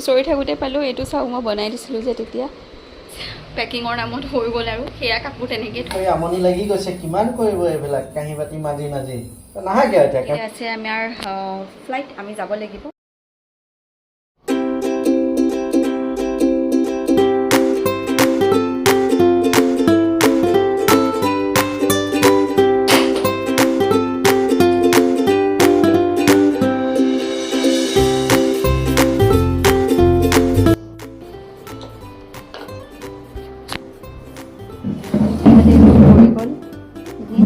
খুচৰি থাকোঁতে পালোঁ এইটো চাওক মই বনাই দিছিলোঁ যে তেতিয়া পেকিঙৰ নামত হৈ গ'ল আৰু সেয়া কাপোৰ তেনেকৈ থৈ আমনি লাগি গৈছে কিমান কৰিব এইবিলাক কাঁহী বাতি মাজি মাজি নাহাগে এতিয়া আছে আমাৰ ফ্লাইট আমি যাব লাগিব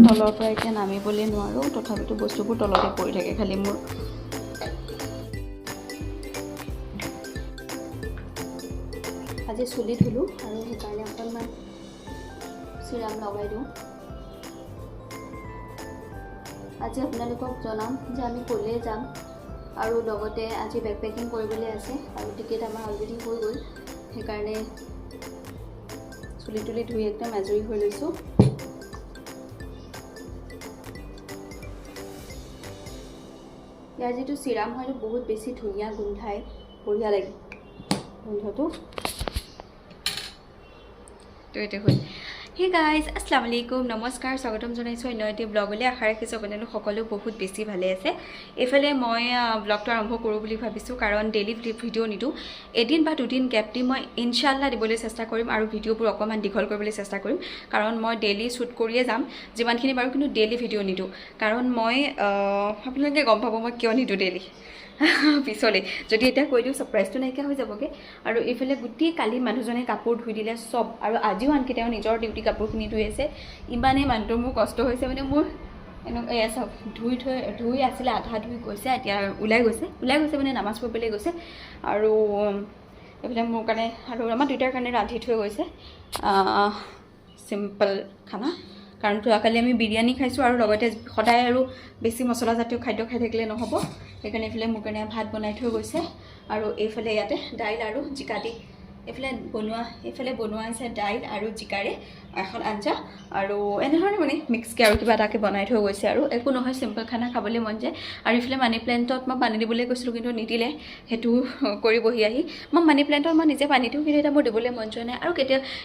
তলৰ পৰা এতিয়া নামিবলৈ নোৱাৰোঁ তথাপিতো বস্তুবোৰ তলতে পৰি থাকে খালি মোৰ আজি চুলি ধুলোঁ আৰু সেইকাৰণে অকণমান চিৰাম লগাই দিওঁ আজি আপোনালোকক জনাম যে আমি ক'লে যাম আৰু লগতে আজি বেগ পেকিং কৰিবলৈ আছে আৰু টিকেট আমাৰ অলৰেডি হৈ গ'ল সেইকাৰণে চুলি তুলি ধুই একদম আজৰি হৈ লৈছোঁ ইয়াৰ যিটো চিৰাম হয়তো বহুত বেছি ধুনীয়া গোন্ধাই বঢ়িয়া লাগে গোন্ধটো তো এইটো হ'ল হে গাইজ আসসালামু আলাইকুম নমস্কাৰ স্বাগতম জনাইছোঁ অন্য এটি ব্লগলৈ আশা ৰাখিছোঁ আপোনালোক সকলো বহুত বেছি ভালে আছে এইফালে মই ব্লগটো আৰম্ভ কৰোঁ বুলি ভাবিছোঁ কাৰণ ডেইলি ভিডিঅ' নিদিওঁ এদিন বা দুদিন গেপ দি মই ইনশাল্লাহ দিবলৈ চেষ্টা কৰিম আৰু ভিডিঅ'বোৰ অকণমান দীঘল কৰিবলৈ চেষ্টা কৰিম কাৰণ মই ডেইলি শ্বুট কৰিয়ে যাম যিমানখিনি বাৰু কিন্তু ডেইলি ভিডিঅ' নিদিওঁ কাৰণ মই আপোনালোকে গম পাব মই কিয় নিদিওঁ ডেইলি পিছলৈ যদি এতিয়া কৈ দিওঁ ছাৰপ্ৰাইজটো নাইকিয়া হৈ যাবগৈ আৰু এইফালে গোটেই কালি মানুহজনে কাপোৰ ধুই দিলে চব আৰু আজিও আনকি তেওঁ নিজৰ ডিউটি কাপোৰখিনি ধুই আছে ইমানেই মানুহটোৰ মোৰ কষ্ট হৈছে মানে মোৰ এনেকুৱা এয়া চব ধুই আছিলে আধা ধুই গৈছে এতিয়া ওলাই গৈছে মানে নামাজ পঢ়িবলৈ গৈছে আৰু এইফালে মোৰ কাৰণে আৰু আমাৰ দুইটাৰ কাৰণে ৰান্ধি থৈ গৈছে চিম্পল খানা কাৰণ যোৱাকালি আমি বিৰিয়ানী খাইছোঁ আৰু লগতে সদায় আৰু বেছি মছলাজাতীয় খাদ্য খাই থাকিলে নহ'ব সেইকাৰণে এইফালে মোৰ কাৰণে ভাত বনাই থৈ গৈছে আৰু এইফালে ইয়াতে দাইল আৰু জিকা দি এইফালে বনোৱা আছে দাইল আৰু জিকাৰে এখন আঞ্জা আৰু এনেধৰণে মানে মিক্সকৈ আৰু কিবা এটাকৈ বনাই থৈ গৈছে আৰু একো নহয় চিম্পল খানা খাবলৈ মন যায় আৰু এইফালে মানি প্লেণ্টত মই পানী দিবলৈ গৈছিলোঁ কিন্তু নিদিলে সেইটো কৰিবহি আহি মই মানি প্লেণ্টত মই নিজে পানী দিওঁ কিন্তু এতিয়া মোৰ দিবলৈ মন যোৱা নাই আৰু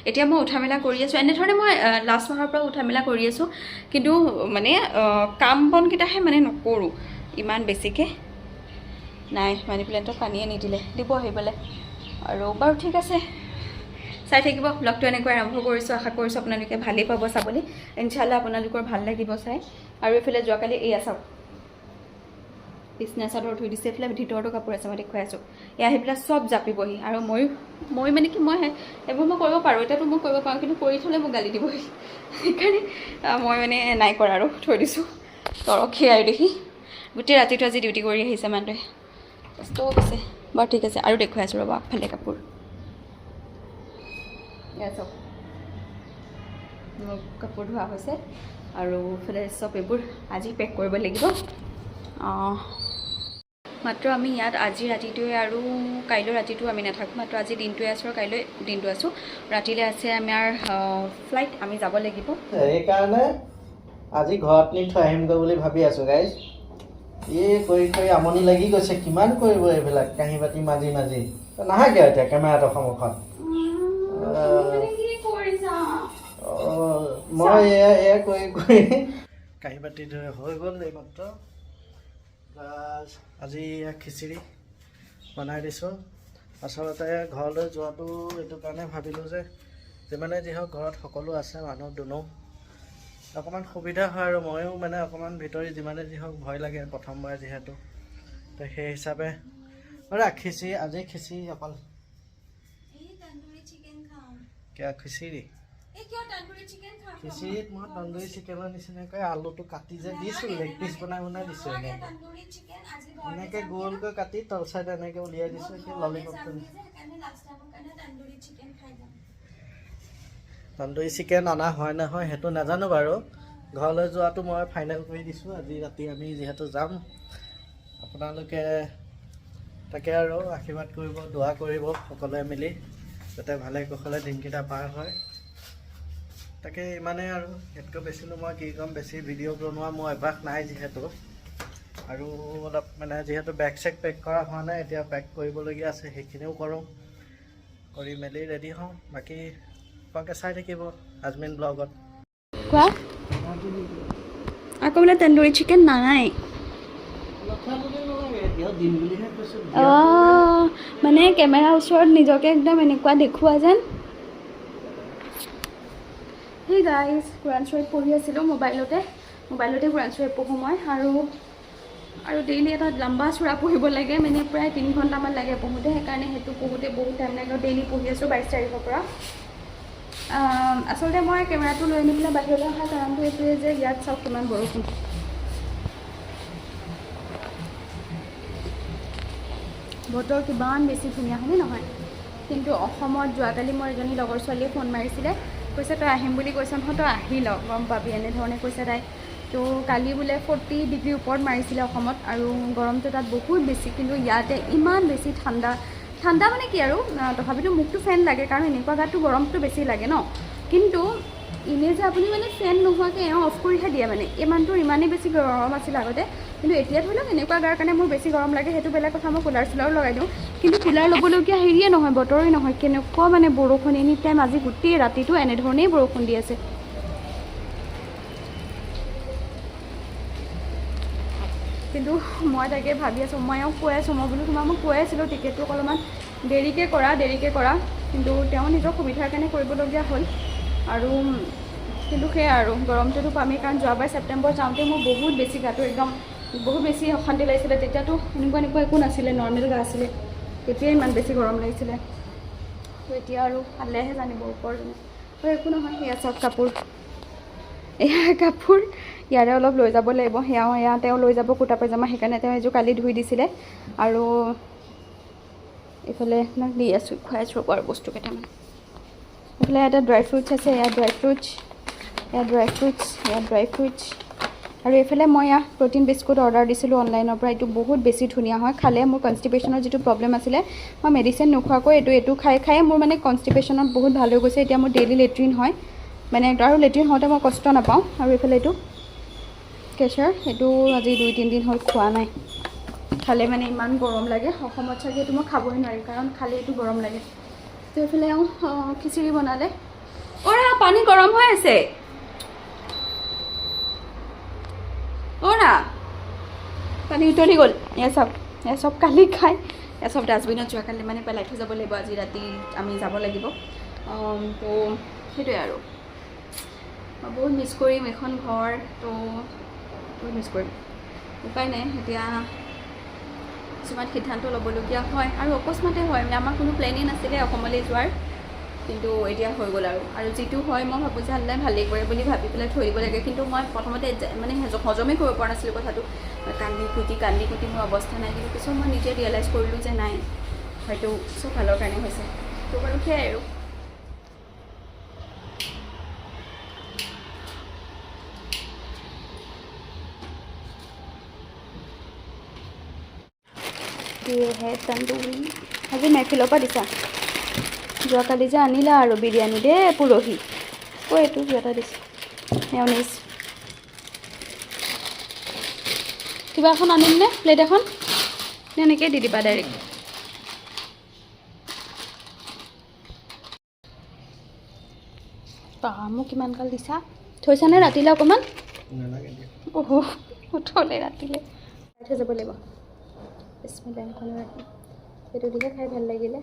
এতিয়া মই উঠা মেলা কৰি আছোঁ এনেধৰণে মই লাষ্ট মাহৰ পৰা উঠা মেলা কৰি আছোঁ কিন্তু মানে কাম বনকেইটাহে মানে নকৰোঁ ইমান বেছিকৈ নাই মানি প্লেণ্টত পানীয়ে নিদিলে দিব আহিবলৈ আৰু বাৰু ঠিক আছে চাই থাকিব ব্লগটো এনেকৈ আৰম্ভ কৰিছোঁ আশা কৰিছোঁ আপোনালোকে ভালেই পাব চাবলৈ ইনশাল্লাহ আপোনালোকৰ ভাল লাগিব চাই আৰু এইফালে যোৱাকালি এয়া চাওক বিছনা চাদৰ ধুই দিছে এইফালে ভিতৰতো কাপোৰ আছে মই দেখুৱাই আছোঁ এয়া আহি পেলাই চব জাপিবহি আৰু মই মানে কি মই এইবোৰ মই কৰিব পাৰোঁ এতিয়াতো মই কৰিব পাৰোঁ কিন্তু কৰি থ'লে মোক গালি দিবহি সেইকাৰণে মই মানে নাই কৰা আৰু থৈ দিছোঁ তৰখি আৰু দেখি গোটেই ৰাতিটো আজি ডিউটি কৰি আহিছে মানুহটোৱে কষ্টও হৈছে বাৰু ঠিক আছে আৰু দেখুৱাই আছোঁ ৰ'ব আগফালে কাপোৰ এয়া চব মোৰ কাপোৰ ধোৱা হৈছে আৰু এইফালে চব এইবোৰ আজি পেক কৰিব লাগিব মাত্ৰ আমি ইয়াত আজি ৰাতিটোৱে আৰু কাইলৈ ৰাতিটো আমি নাথাকোঁ মাত্ৰ আজি দিনটোৱে আছোঁ আৰু কাইলৈ দিনটো আছোঁ ৰাতিলৈ আছে আমাৰ ফ্লাইট আমি যাব লাগিব সেইকাৰণে আজি ঘৰত নি থৈ আহিমগৈ বুলি ভাবি আছোঁ গাইজ কৰি আমনি লাগি গৈছে কিমান কৰিব এইবিলাক কাঁহী বাতি মাজি মাজি নাহাগে এতিয়া কেমেৰাটোৰ সন্মুখত মই এয়া কৰি কাঁহী বাতি ধৰি হৈ গ'ল এইমাত্ৰ আজি খিচিৰি বনাই দিছোঁ আচলতে ঘৰলৈ যোৱাটো এইটো কাৰণে ভাবিলোঁ যে যিমানে যি হওক ঘৰত সকলো আছে মানুহ দুনো অকণমান সুবিধা হয় আৰু ময়ো মানে অকণমান ভিতৰি যিমানে যি হওক ভয় লাগে প্ৰথমবাৰ যিহেতু তো সেই হিচাপে খিচিৰি আজি খিচিৰি অকল খিচিৰি খিচিৰিত মই তন্দুৰী চিকেনৰ নিচিনাকৈ আলুটো কাটি যে দিছোঁ লেগ পিচ বনাই দিছোঁ এনেকৈ গোলকৈ কাটি তল চাইড এনেকৈ উলিয়াই দিছোঁ এতিয়া ললিপপটো তন্দুৰী চিকেন অনা হয় নহয় সেইটো নাজানো বাৰু ঘৰলৈ যোৱাটো মই ফাইনেল কৰি দিছোঁ আজি ৰাতি আমি যিহেতু যাম আপোনালোকে তাকে আৰু আশীৰ্বাদ কৰিব দোৱা কৰিব সকলোৱে মিলি যাতে ভালে কুশলে দিনকেইটা পাৰ হয় তাকে ইমানেই আৰু ইয়াতকৈ বেছিনো মই কি ক'ম বেছি ভিডিঅ' বনোৱা মোৰ অভ্যাস নাই যিহেতু আৰু অলপ মানে যিহেতু বেগ চেগ পেক কৰা হোৱা নাই, এতিয়া পেক কৰিবলগীয়া আছে, সেইখিনিও কৰোঁ। কৰি মেলি ৰেডি হওঁ। বাকী আপোনালোকে চাই থাকিব আজমিন ব্লগত। কোৱা আকৌ বোলে তন্দুৰী চিকেন নাই। অঁ মানে কেমেৰাৰ ওচৰত নিজকে একদম এনেকুৱা দেখুওৱা যেন। সেই গাইজ কোৰাণ শ্বৰীফ পঢ়ি আছিলোঁ মোবাইলতে কোৰাণ শ্বৰীফ পঢ়োঁ মই। আৰু ডেইলি এটা লম্বা চূড়া পঢ়িব লাগে, মানে প্ৰায় 3 ঘণ্টামান লাগে পঢ়োঁতে। সেইকাৰণে সেইটো পঢ়োঁতে বহুত টাইম লাগে। ডেইলি পঢ়ি আছোঁ 22 তাৰিখৰ পৰা। আচলতে মই কেমেৰাটো লৈ আনি পেলাই বাহিৰলৈ অহাৰ কাৰণটো এইটোৱে যে ইয়াত চাওক কিমান বৰষুণ। বতৰ কিমান বেছি ধুনীয়া হয়নে নহয়? কিন্তু অসমত যোৱাকালি মোৰ এজনী লগৰ ছোৱালীয়ে ফোন মাৰিছিলে, কৈছে তই আহিম বুলি কৈছ নহয়, তই আহি ল, গম পাবি, এনেধৰণে কৈছে তাই। তো কালি বোলে 40 ডিগ্ৰী ওপৰত মাৰিছিলে অসমত, আৰু গৰমটো তাত বহুত বেছি। কিন্তু ইয়াতে ইমান বেছি ঠাণ্ডা মানে কি আৰু, তথাপিতো মোকতো ফেন লাগে, কাৰণ এনেকুৱা গাতটো গৰমটো বেছি লাগে ন। কিন্তু এনেই যে আপুনি মানে ফেন নোহোৱাকৈ অফ কৰিহে দিয়ে, মানে এই মানটোৰ ইমানেই বেছি গৰম আছিল আগতে। কিন্তু এতিয়া ধৰি লওক এনেকুৱা গাৰ কাৰণে মোৰ বেছি গৰম লাগে, সেইটো বেলেগ কথা। মই কুলাৰ চুলাৰো লগাই দিওঁ, কিন্তু কুলাৰ ল'বলগীয়া হেৰিয়ে নহয়, বতৰে নহয়। কেনেকুৱা মানে বৰষুণ এনি টাইম, আজি গোটেই ৰাতিটো এনেধৰণেই বৰষুণ দি আছে। কিন্তু মই তাকে ভাবি আছোঁ, মই কৈ আছোঁ, মই বোলো তোমাক মই কৈ আছিলোঁ টিকেটটো অলপমান দেৰিকৈ কৰা, কিন্তু তেওঁ নিজৰ সুবিধাৰ কাৰণে কৰিবলগীয়া হ'ল। আৰু কিন্তু সেয়া আৰু গৰমটোতো পামেই, কাৰণ যোৱাবাৰ ছেপ্টেম্বৰ যাওঁতে মোৰ বহুত বেছি গাটো একদম বহুত বেছি অশান্তি লাগিছিলে। তেতিয়াতো এনেকুৱা একো নাছিলে, নৰ্মেল গা আছিলে, তেতিয়াই ইমান বেছি গৰম লাগিছিলে। তো এতিয়া আৰু ভালেহে জানিব ওপৰজনে। তো একো নহয়, সেয়া চব কাপোৰ, এয়া কাপোৰ ইয়াৰে অলপ লৈ যাব লাগিব। সেয়া তেওঁ লৈ যাব কুৰ্তা পায়জামা, সেইকাৰণে তেওঁ এযোৰ কালি ধুই দিছিলে। আৰু এইফালে দি আছোঁ, খুৱাই আছোঁ আৰু বস্তু কেইটামান। এইফালে এটা ড্ৰাই ফ্ৰুটছ আছে, এয়া ড্ৰাই ফ্ৰুটছ। আৰু এইফালে মই প্ৰটিন বিস্কুট অৰ্ডাৰ দিছিলোঁ অনলাইনৰ পৰা। এইটো বহুত বেছি ধুনীয়া হয়, খালে মোৰ কনষ্টিপেশ্যনৰ যিটো প্ৰব্লেম আছিলে, মই মেডিচিন নোখোৱাকৈ এইটো খাই মোৰ মানে কনষ্টিপেশ্যনত বহুত ভাল হৈ গৈছে। এতিয়া মোৰ ডেইলি লেট্ৰিন হয়, মানে আৰু লেট্ৰিন হওঁতে মই কষ্ট নাপাওঁ। আৰু এইফালে এইটো কেচাৰ, সেইটো আজি 2-3 দিন হ'ল খোৱা নাই। খালে মানে ইমান গৰম লাগে, অসমত চাগে এইটো মই খাবই নোৱাৰিম, কাৰণ খালে এইটো গৰম লাগে। তো এইফালে খিচিৰি বনালে। পানী গৰম হৈ আছে। পানী উতলি গ'ল। এয়া চব কালি খাই, এয়া চব ডাষ্টবিনত যোৱাকালি মানে পেলাই থৈ যাব লাগিব। আজি ৰাতি আমি যাব লাগিব। তো সেইটোৱে আৰু বহুত মিছ কৰিম এখন ঘৰ, তো বহুত মিছ কৰিম। উপায় নাই, এতিয়া কিছুমান সিদ্ধান্ত ল'বলগীয়া হয়, আৰু অকস্মাতে হয়। মানে আমাৰ কোনো প্লেনেই নাছিলে অসমলৈ যোৱাৰ, কিন্তু এতিয়া হৈ গ'ল। আৰু যিটো হয় মই ভাবোঁ যে আল্লাই ভালেই কৰে বুলি ভাবি পেলাই থৈ দিব লাগে। কিন্তু মই প্ৰথমতে মানে হজমেই কৰিব পৰা নাছিলোঁ কথাটো। কান্দি কুটি মোৰ অৱস্থা নাই। কিন্তু পিছত মই নিজে ৰিয়েলাইজ কৰিলোঁ যে নাই, হয়তো চব ভালৰ কাৰণে হৈছে। তো বাৰু সেয়াই আৰু। তন্দুৰী আজি মেহফিলৰ পৰা দিছা? যোৱাকালি যে আনিলা আৰু বিৰিয়ানী দেই, পৰহি এইটো এটা দিছে মেয়নিজ। কিবা এখন আনিম নে, প্লেট এখন নে এনেকৈ দি দিবা ডাইৰেক্ট? মোক কিমান কাল দিছা? থৈছানে ৰাতিলৈ অকণমান? থ'লে ৰাতিলৈ থৈ যাব লাগিব। বিস্মিল্লাহিৰ ৰাখি সেইটো দিহে খাই ভাল লাগিলে।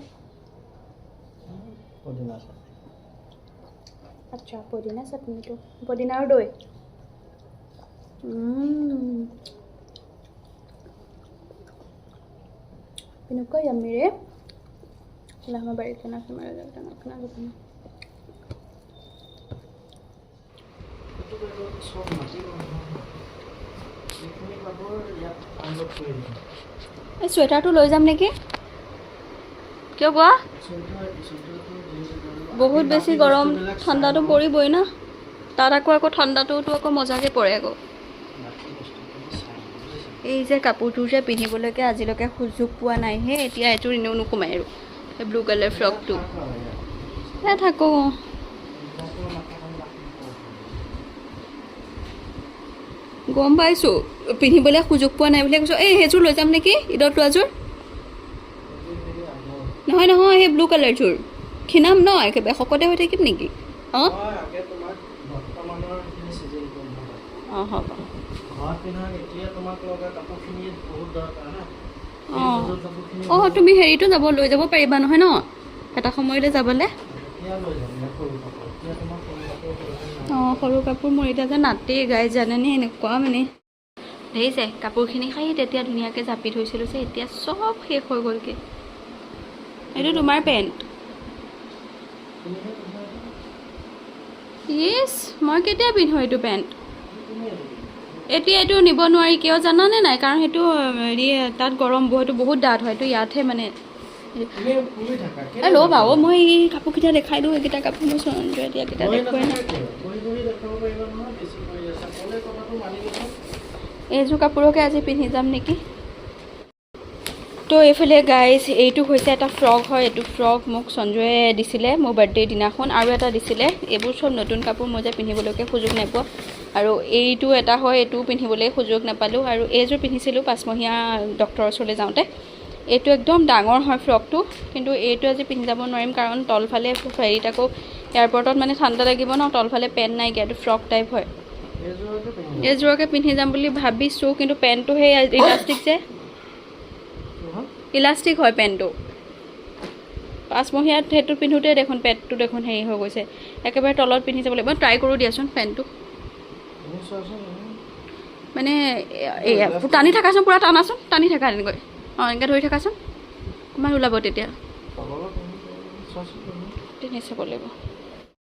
আচ্ছা, পদিনা চাটনিটো, পদিনা আৰু দৈ। কেনেকুৱা ইয়াম্মিৰে। লাহমা বাৰীত খানা এই চুৱেটাৰটো লৈ যাম নেকি? কিয় কোৱা? বহুত বেছি গৰম, ঠাণ্ডাটো পৰিবই না। তাত আকৌ ঠাণ্ডাটোতো আকৌ মজাকৈ পৰে আকৌ। এই যে কাপোৰটো যে পিন্ধিবলৈকে আজিলৈকে সুযোগ পোৱা নাই হে, এতিয়া এইটো এনেও নোসোমায় আৰু এই ব্লু কালাৰ ফ্ৰকটো। থাকোঁ। গম পাইছোঁ পিন্ধিবলৈ সুযোগ পোৱা নাই বুলি কৈছোঁ এই সেইযোৰ লৈ যাম নেকি ঈদত লোৱাযোৰ নহয় নহয় সেই ব্লু কালাৰযোৰ খিনাম ন একেবাৰে শকতে হৈ থাকিম নেকি অঁ অঁ হ'ব অঁ তুমি হেৰিটো যাব লৈ যাব পাৰিবা নহয় ন এটা সময়লৈ যাবলৈ অঁ সৰু কাপোৰ মোৰ এতিয়া যে নাতেই গাই জানেনে এনেকুৱা মানে দেখিছে কাপোৰখিনি খাই তেতিয়া ধুনীয়াকৈ জাপি থৈছিলোঁ যে এতিয়া চব শেষ হৈ গ'লগৈ এইটো তোমাৰ পেণ্ট ইয়েছ মই কেতিয়া পিন্ধো এইটো পেণ্ট এতিয়া এইটো নিব নোৱাৰি কিয় জানানে নাই কাৰণ সেইটো হেৰি তাত গৰম সেইটো বহুত ডাঠ হয় এইটো ইয়াতহে মানে ৰ'বা অ' মই এই কাপোৰকেইটা দেখাই দিওঁ এইকেইটা কাপোৰ মই সঞ্জয় দিয়াকেইটা দেখুৱাই নাই এইযোৰ কাপোৰকে আজি পিন্ধি যাম নেকি তো এইফালে গাইজ এইটো হৈছে এটা ফ্ৰক হয় এইটো ফ্ৰক মোক সঞ্জয়ে দিছিলে মোৰ বাৰ্থডেৰ দিনাখন আৰু এটা দিছিলে এইবোৰ চব নতুন কাপোৰ মই যে পিন্ধিবলৈকে সুযোগ নাপাওঁ আৰু এইটো এটা হয় এইটোও পিন্ধিবলৈ সুযোগ নাপালোঁ আৰু এইযোৰ পিন্ধিছিলোঁ 5 মহীয়া ডক্টৰৰ ওচৰলৈ যাওঁতে এইটো একদম ডাঙৰ হয় ফ্ৰকটো কিন্তু এইটো আজি পিন্ধি যাব নোৱাৰিম কাৰণ তলফালে হেৰিত আকৌ এয়াৰপৰ্টত মানে ঠাণ্ডা লাগিব ন তলফালে পেণ্ট নাইকিয়া এইটো ফ্ৰক টাইপ হয় এইযোৰকে পিন্ধি যাম বুলি ভাবিছোঁ কিন্তু পেণ্টটো সেই ইলাষ্টিক যে ইলাষ্টিক হয় পেণ্টটো 5 মহীয়াত সেইটো পিন্ধোতে দেখোন পেণ্টটো দেখোন হেৰি হৈ গৈছে একেবাৰে তলত পিন্ধি যাব লাগিব ট্ৰাই কৰোঁ দিয়াচোন পেণ্টটো মানে টানি থাকাচোন পূৰা টানাচোন টানি থাকা তেনেকৈ অঁ এনেকৈ ধৰি থাকাচোন কিমান ওলাব তেতিয়া তেনেকৈ চাব লাগিব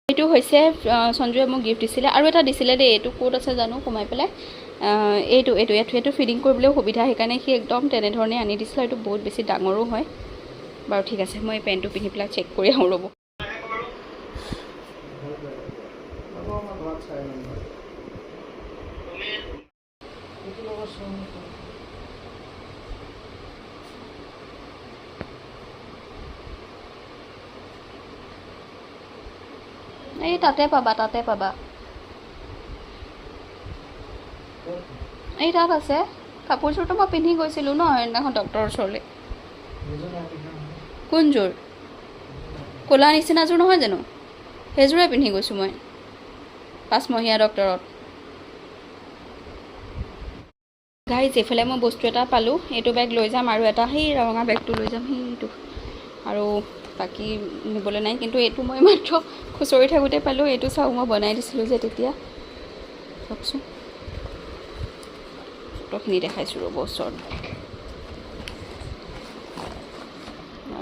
এইটো হৈছে সঞ্জয়ে মোক গিফ্ট দিছিলে আৰু এটা দিছিলে দেই এইটো ক'ত আছে জানো সোমাই পেলাই এইটো ফিডিং কৰিবলৈও সুবিধা সেইকাৰণে সি একদম তেনেধৰণে আনি দিছিলে এইটো বহুত বেছি ডাঙৰো হয় বাৰু ঠিক আছে মই পেণ্টটো পিন্ধি পেলাই চেক কৰি আহোঁ ৰ'ব এই তাতে পাবা এই তাত আছে কাপোৰযোৰটো মই পিন্ধি গৈছিলোঁ ন সেইদিনাখন ডক্টৰৰ ওচৰলৈ কোনযোৰ ক'লা নিচিনাযোৰ নহয় জানো সেইযোৰে পিন্ধি গৈছোঁ মই 5 মহীয়া ডক্টৰত গাইজ এইফালে মই বস্তু এটা পালোঁ এইটো বেগ লৈ যাম আৰু এটা সেই ৰঙা বেগটো লৈ যাম সেইটো আৰু বাকী নিবলৈ নাই কিন্তু এইটো মই মাত্ৰ খুচৰি থাকোঁতে পালোঁ এইটো চাওঁ মই বনাই দিছিলোঁ যে তেতিয়া চাওকচোন ফটোখিনি দেখাইছোঁ ৰ'ব ওচৰত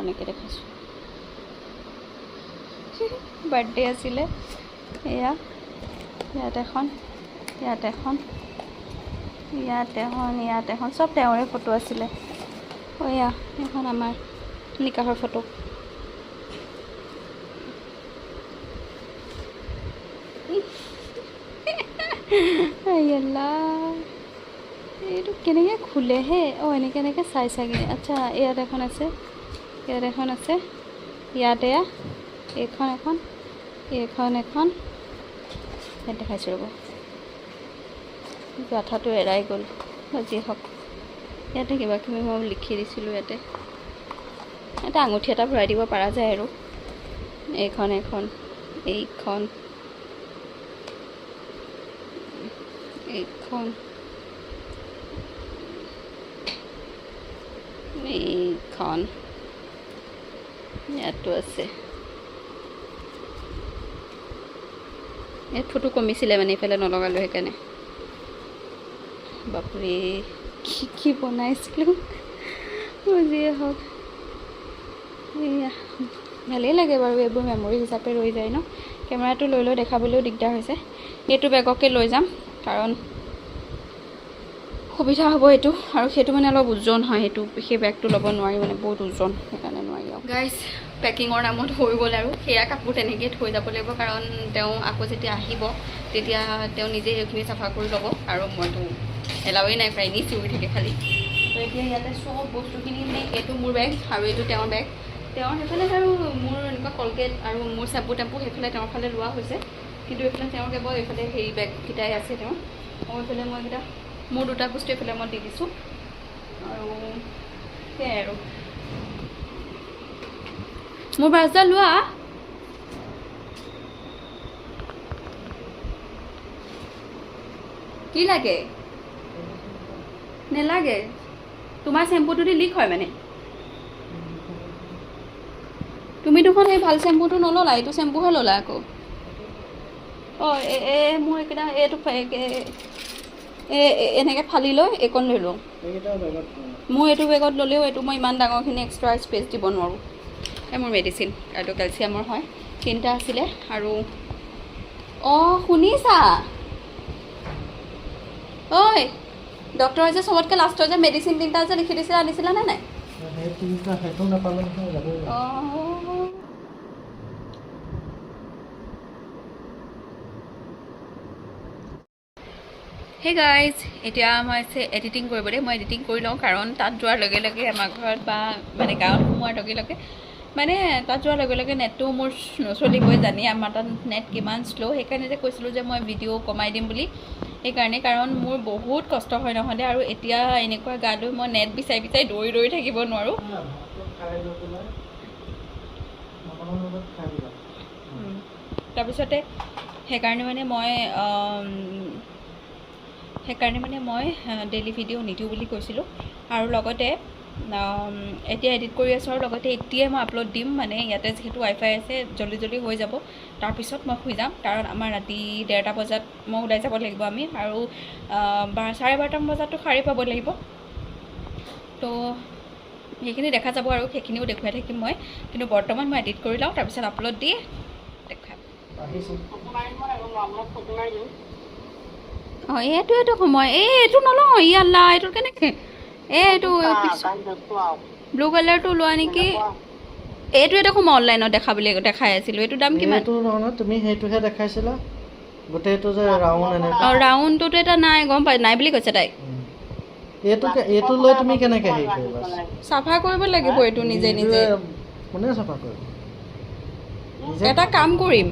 এনেকৈ দেখাইছোঁ বাৰ্থডে আছিলে এয়া ইয়াত এখন চব তেওঁৰে ফটো আছিলে এয়া এখন আমাৰ নিকাহৰ ফটো এইটো কেনেকৈ খোলেহে অঁ এনেকৈ চাই চাগে আচ্ছা ইয়াত এখন আছে ইয়াত এয়া এইখন ইয়াত দেখাইছোঁ ৰ'ব গাঁঠাটো এৰাই গ'ল যি হওক ইয়াতে কিবা কিবি মই লিখি দিছিলোঁ ইয়াতে এটা আঙুঠি এটা ভৰাই দিব পৰা যায় আৰু এইখন ইয়াতো আছে ইয়াত ফটো কমিছিলে মানে এইফালে নলগালোঁ সেইকাৰণে বাপৰে কি বনাইছিলোঁ যিয়ে হওক এয়া ভালেই লাগে বাৰু এইবোৰ মেমৰি হিচাপে ৰৈ যায় ন কেমেৰাটো লৈ দেখাবলৈও দিগদাৰ হৈছে এইটো বেগকে লৈ যাম কাৰণ সুবিধা হ'ব এইটো আৰু সেইটো মানে অলপ ওজন হয় সেই বেগটো ল'ব নোৱাৰি মানে বহুত ওজন সেইকাৰণে নোৱাৰি আৰু গাইজ পেকিঙৰ নামত হৈ গ'ল আৰু সেয়া কাপোৰ তেনেকৈ থৈ যাব লাগিব কাৰণ তেওঁ আকৌ যেতিয়া আহিব তেতিয়া তেওঁ নিজে সেইখিনি চাফা কৰি ল'ব আৰু মইতো এলাওৱেই নাই প্ৰায় এনেই চিঞৰি থাকে খালি তো এতিয়া ইয়াতে চব বস্তুখিনি মানে এইটো মোৰ বেগ আৰু এইটো তেওঁৰ বেগ তেওঁৰ সেইফালে আৰু মোৰ এনেকুৱা কলগেট আৰু মোৰ চেম্পু টেম্পু সেইফালে তেওঁৰ ফালে লোৱা হৈছে কিন্তু এইফালে তেওঁ কেৱল এইফালে সেই বেগকেইটাই আছে তেওঁ মই এইফালে মই এইকেইটা মোৰ দুটা বস্তু এইফালে মই দি দিছোঁ আৰু সেয়াই আৰু মোৰ ব্ৰাছডাল লোৱা কি লাগে নেলাগে তোমাৰ চেম্পুটো দি লিক হয় মানে তুমি দেখোন সেই ভাল চেম্পুটো নল'লা এইটো চেম্পুহে ল'লা আকৌ অঁ মোৰ এইকেইটা এইটো এনেকৈ ফালি লৈ এইকণ লৈ লওঁ মোৰ এইটো বেগত ল'লেও এইটো মই ইমান ডাঙৰখিনি এক্সট্ৰা স্পেচ দিব নোৱাৰোঁ এই মোৰ মেডিচিন এইটো কেলছিয়ামৰ হয় 3টা আছিলে আৰু অঁ শুনিছা ঐ ডক্টৰে যে চবতকৈ লাষ্টৰ যে মেডিচিন 3টা যে লিখি দিছিলে আনিছিলা নে নাই অঁ হে গাইজ এতিয়া মই এডিটিং কৰিবলৈ মই এডিটিং কৰি লওঁ কাৰণ তাত যোৱাৰ লগে লগে আমাৰ ঘৰত বা মানে গাঁৱত সোমোৱাৰ লগে লগে মানে তাত যোৱাৰ লগে লগে নেটটো মোৰ নচলিবই জানি আমাৰ তাত নেট কিমান শ্ল' সেইকাৰণে যে কৈছিলোঁ যে মই ভিডিঅ' কমাই দিম বুলি সেইকাৰণে কাৰণ মোৰ বহুত কষ্ট হয় নহ'লে আৰু এতিয়া এনেকুৱা গা লৈ মই নেট বিচাৰি বিচাৰি দৌৰি থাকিব নোৱাৰোঁ তাৰপিছতে সেইকাৰণে মানে মই ডেইলি ভিডিঅ' নিদিওঁ বুলি কৈছিলোঁ আৰু লগতে এতিয়া এডিট কৰি আছোঁ আৰু লগতে এতিয়াই মই আপলোড দিম মানে ইয়াতে যিহেতু ৱাইফাই আছে জল্দি হৈ যাব তাৰপিছত মই শুই যাম কাৰণ আমাৰ ৰাতি 1:30 বজাত মই ওলাই যাব লাগিব আমি আৰু 12:30 বজাততো সাৰি পাব লাগিব তো সেইখিনি দেখা যাব আৰু সেইখিনিও দেখুৱাই থাকিম মই কিন্তু বৰ্তমান মই এডিট কৰি লওঁ তাৰপিছত আপলোড দি দেখাম অঁ এইটো সময় এইটো নলওঁ আল্লাহ এইটো কেনেকৈ এইটো ব্লু কালাৰটো লোৱা নেকি এইটো দেখো মই অনলাইনত দেখাই আছিলোঁ এইটো দাম কিমান তুমি সেইটোহে দেখাইছিলা গোটেইটো যে ৰাউণ্ডটোতো এটা নাই গম পাই নাই বুলি কৈছে তাই এইটো লৈ তুমি কেনেকৈ হেৰি কৰিবা চাফা কৰিব লাগিব এইটো নিজে কোনে চাফা কৰিব এটা কাম কৰিম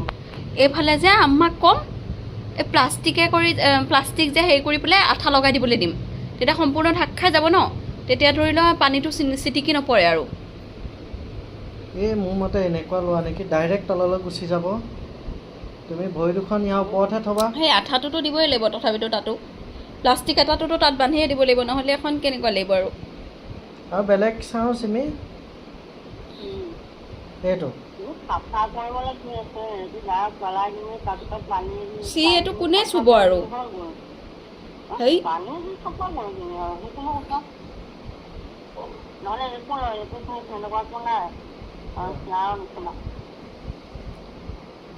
এইফালে যে আমাক ক'ম এই প্লাষ্টিক যে হেৰি কৰি পেলাই আঠা লগাই দিবলৈ দিম তেতিয়া সম্পূৰ্ণ ঢাক খাই যাব ন তেতিয়া ধৰি লোৱা পানীটো চিটিকি নপৰে আৰু এই মোৰ মতে এনেকুৱা লোৱা নেকি ডাইৰেক্ট তললৈ গুচি যাব তুমি ভৰি দুখন ইয়াৰ ওপৰতহে থবা সেই আঠাটোতো দিবই লাগিব তথাপিতো তাতো প্লাষ্টিক এটাটোতো তাত বান্ধিয়ে দিব লাগিব নহ'লে এখন কেনেকুৱা লাগিব আৰু বেলেগ চাওঁ চিমি এইটো এইটো কোনে চুব আৰু হেই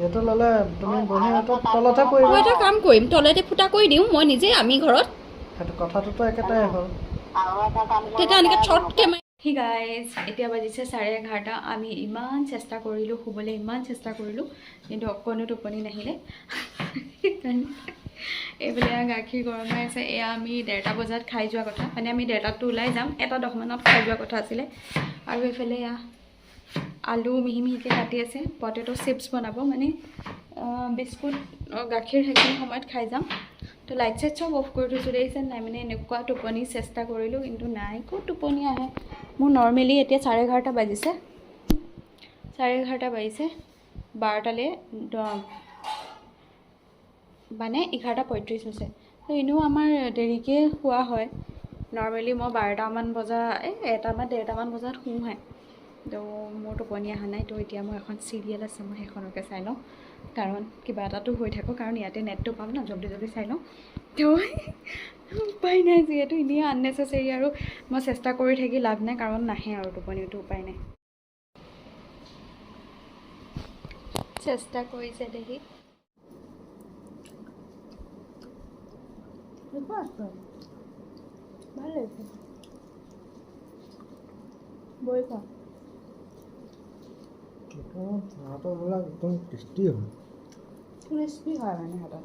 এইটো ল'লে তুমি বহি তলতে পৰিবা মই এটা কাম কৰিম তলতে ফুটা কৰি দিওঁ মই নিজে আমি ঘৰত সেইটো কথাটোতো একেটাই হ'ল তেতিয়া এনেকৈ চটকৈ হি গাইজ এতিয়া বাজিছে 11:30 আমি ইমান চেষ্টা কৰিলোঁ শুবলৈ ইমান চেষ্টা কৰিলোঁ কিন্তু অকণো টোপনি নাহিলে এইফালে গাখীৰ গৰম হৈ আছে এয়া আমি 1:30 বজাত খাই যোৱা কথা মানে আমি 1:30টো ওলাই যাম 1:10 মানত খাই যোৱা কথা আছিলে আৰু এইফালে এয়া আলু মিহিকৈ কাটি আছে পটেটো চিপছ বনাব মানে বিস্কুট গাখীৰ সেইখিনি সময়ত খাই যাম তো লাইট চাইট চব অফ কৰি থৈছোঁ দেখিছে নাই মানে এনেকুৱা টোপনি চেষ্টা কৰিলোঁ কিন্তু নাই ক'ত টোপনি আহে মোৰ নৰ্মেলি এতিয়া 11:30 বাজিছে 11:30 বাজিছে 12টালৈ মানে 11:35 হৈছে তো এনেও আমাৰ দেৰিকৈ শোৱা হয় নৰ্মেলি মই 12টামান বজা 1টামান বজাত শুওঁহে তো মোৰ টোপনি অহা নাই তো এতিয়া মই এখন চিৰিয়েল আছে মই সেইখনকে চাই লওঁ কাৰণ কিবা এটাতো হৈ থাকোঁ কাৰণ ইয়াতে নেটটো পাম ন জল্দি চাই লওঁ তো উপায় নাই যিহেতু এনেই আননেচেচেৰী আৰু মই চেষ্টা কৰি থাকি লাভ নাই কাৰণ নাহে আৰু টোপনিটো উপায় নাই চেষ্টা কৰিছে দেখি ভাল লাগিছে বৈ খোৱা হাতৰবিলাক একদম টেষ্টি হয় ক্ৰিস্পি হয় মানে হাতত